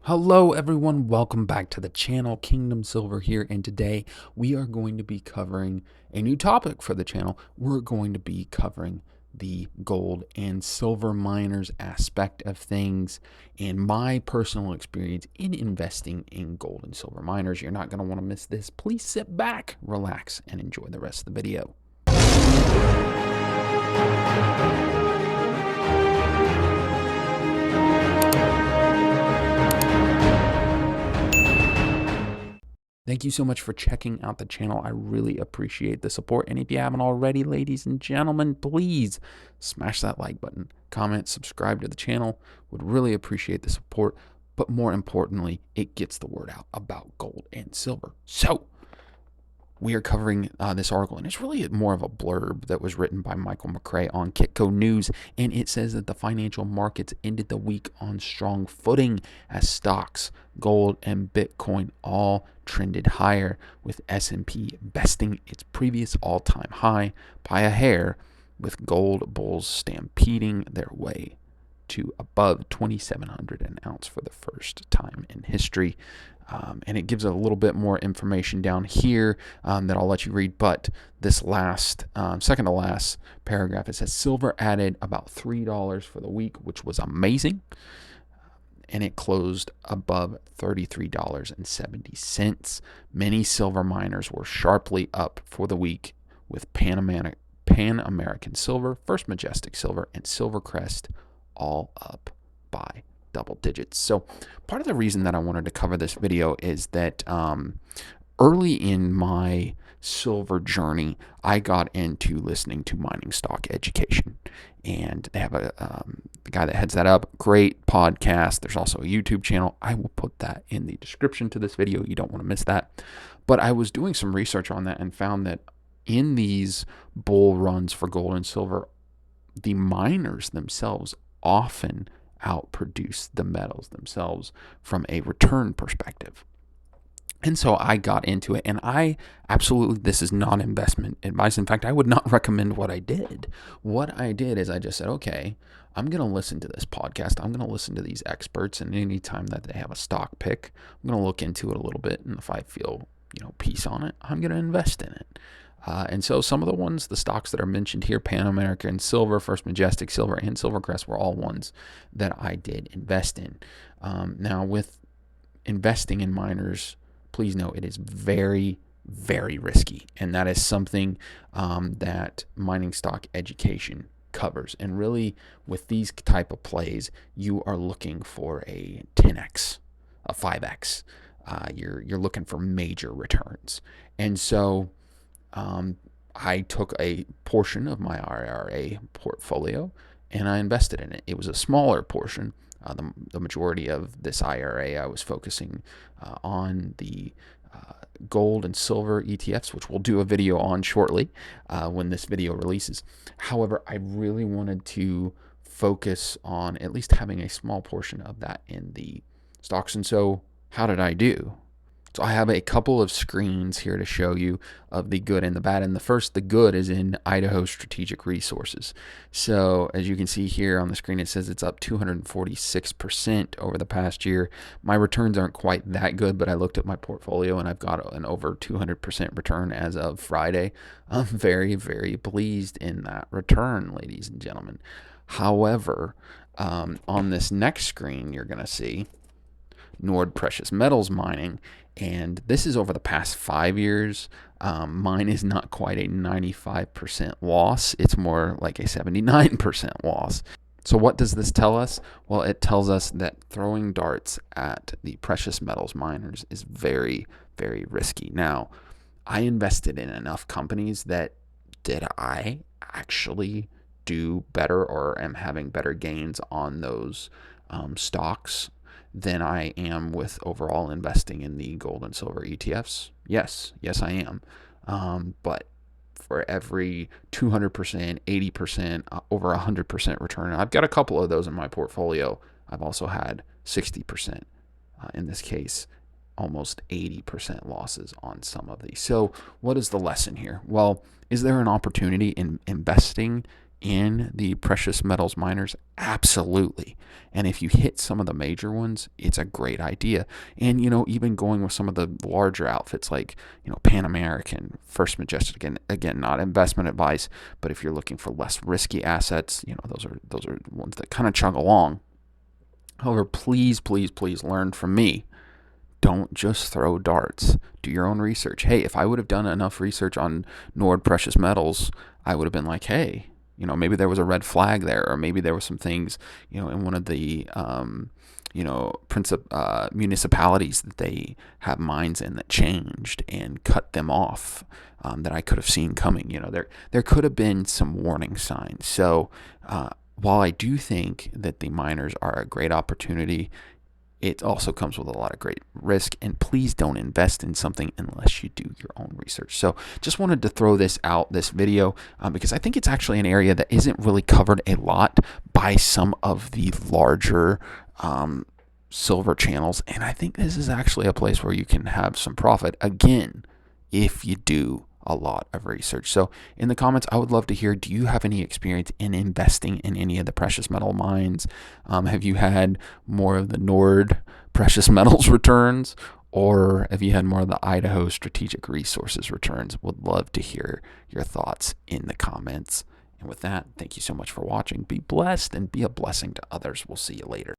Hello everyone, welcome back to the channel. Kingdom Silver here, and today we are going to be covering a new topic for the channel. We're going to be covering the gold and silver miners aspect of things and my personal experience in investing in gold and silver miners. You're not going to want to miss this. Please sit back, relax, and enjoy the rest of the video. Thank you so much for checking out the channel. I really appreciate the support. And if you haven't already, ladies and gentlemen, please smash that like button, comment, subscribe to the channel. Would really appreciate the support. But more importantly, it gets the word out about gold and silver. So we are covering this article, and it's really more of a blurb that was written by Michael McRae on Kitco News, and it says that the financial markets ended the week on strong footing as stocks, gold, and Bitcoin all trended higher, with S&P besting its previous all-time high by a hair, with gold bulls stampeding their way to above 2,700 an ounce for the first time in history. And it gives a little bit more information down here that I'll let you read. But this last, second to last paragraph, it says silver added about $3 for the week, which was amazing. And it closed above $33.70. Many silver miners were sharply up for the week, with Pan American Silver, First Majestic Silver, and Silvercrest all up by double digits. So part of the reason that I wanted to cover this video is that early in my silver journey, I got into listening to Mining Stock Education, and they have the guy that heads that up. Great podcast. There's also a YouTube channel. I will put that in the description to this video. You don't want to miss that. But I was doing some research on that and found that in these bull runs for gold and silver, the miners themselves often outproduce the metals themselves from a return perspective. And so I got into it, and I absolutely, this is not investment advice. In fact, I would not recommend what I did. What I did is I just said, okay, I'm going to listen to this podcast. I'm going to listen to these experts, and anytime that they have a stock pick, I'm going to look into it a little bit, and if I feel, peace on it, I'm going to invest in it. And so some of the stocks that are mentioned here, Pan American Silver, First Majestic Silver, and Silvercrest, were all ones that I did invest in. Now, with investing in miners, please know it is very, very risky. And that is something that Mining Stock Education covers. And really, with these type of plays, you are looking for a 10x, a 5x. You're looking for major returns. And so I took a portion of my IRA portfolio and I invested in it. It was a smaller portion. The majority of this IRA, I was focusing on the gold and silver ETFs, which we'll do a video on shortly when this video releases. However, I really wanted to focus on at least having a small portion of that in the stocks. And so how did I do? So I have a couple of screens here to show you of the good and the bad. And the good is in Idaho Strategic Resources. So as you can see here on the screen, it says it's up 246% over the past year. My returns aren't quite that good, but I looked at my portfolio and I've got an over 200% return as of Friday. I'm very, very pleased in that return, ladies and gentlemen. However, on this next screen, you're going to see Nord Precious Metals Mining, and this is over the past 5 years. Mine is not quite a 95% loss. It's more like a 79% loss. So what does this tell us? Well, it tells us that throwing darts at the precious metals miners is very, very risky. Now, I invested in enough companies that did I actually do better or am having better gains on those stocks than I am with overall investing in the gold and silver ETFs? Yes, I am. But for every 200%, 80%, over 100% return, I've got a couple of those in my portfolio. I've also had 60%. In this case, almost 80% losses on some of these. So what is the lesson here? Well, is there an opportunity in investing in the precious metals miners? Absolutely. And if you hit some of the major ones, it's a great idea. And, even going with some of the larger outfits like, Pan American, First Majestic, again, not investment advice, but if you're looking for less risky assets, those are ones that kind of chug along. However, please, please, please learn from me. Don't just throw darts. Do your own research. Hey, if I would have done enough research on Nord Precious Metals, I would have been like, hey, maybe there was a red flag there, or maybe there were some things, in one of the, municipalities that they have mines in that changed and cut them off, that I could have seen coming. There could have been some warning signs. So while I do think that the miners are a great opportunity, it also comes with a lot of great risk, and please don't invest in something unless you do your own research. So just wanted to throw this video, because I think it's actually an area that isn't really covered a lot by some of the larger silver channels, and I think this is actually a place where you can have some profit, again, if you do a lot of research. So in the comments, I would love to hear, do you have any experience in investing in any of the precious metal mines? Have you had more of the Nord precious metals returns, or have you had more of the Idaho strategic resources returns? Would love to hear your thoughts in the comments. And with that, thank you so much for watching. Be blessed and be a blessing to others. We'll see you later.